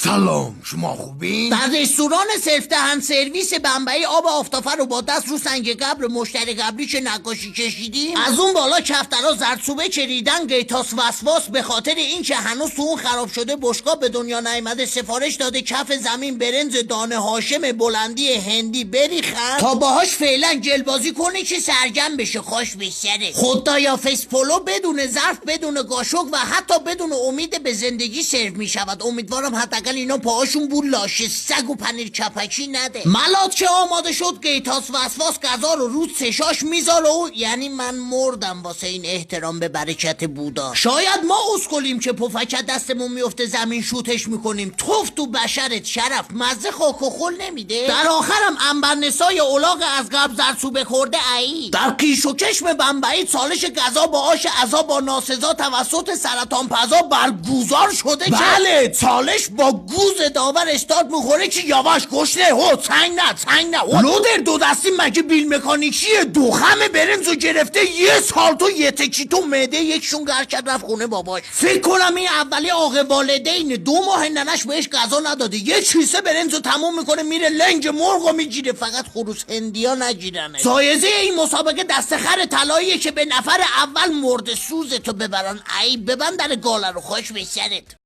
سلام، شما خوبین؟ در رستوران سلف دهن سرویس بمبئی آب آفتافه رو با دست رو سنگ قبر مشتری قبلی که نقاشی کشیدیم، از اون بالا کفترها زردچوبه چریدن، قیتاس وسواس به خاطر اینکه هنوز تو اون خراب شده بشقاب به دنیا نیامده سفارش داده کف زمین برنج دانه هاشم بلندی هندی بریخن تا باهاش فعلا گلبازی کنه که سرگرم بشه. خوش بسره خدایا فیس پلو بدون ظرف، بدون قاشق و حتی بدون امید به زندگی سرو میشود. امیدوارم حداقل اینا پاهاشون بو لاشه سگ و پنیر کپکی نده. ملات که آماده شد قیتاس وسواس غذا رو رو چشاش میذاره و یعنی من مردم واسه این احترام به برکت بودا. شاید ما اسکلیم که پفک دستمون میفته زمین شوتش میکنیم. توف تو بشرت شرف مزه خاک و خل نمیده. در آخرم انبرنسای اولاغ از قبل زرسوبه خورده ای در قیش و کشم بمبئی چالش غذا با آش عذا با ناسزا توسط سرطان پزا برگزار شده. بله چالش با گوز داور استاد میخوره که یواش گشنه هو چنگ نه لودر دو دستی مگه بیل مکانیکیه؟ دو خم برنزو گرفته یه سال تو یه تکی تو معده یکشون گر کرد رفت خونه باباش. فکر کنم این اولی آقا والدین 2 ماه ننش بهش غذا نداده، یه کیسه برنزو تموم میکنه میره لنگ مرغو میگیره، فقط خروس هندیا نگیرنه. سایزه این مسابقه دست خر طلاییه که به نفر اول مرد سوزتو ببرن. ای ببند در گاله رو. خوش به سرت.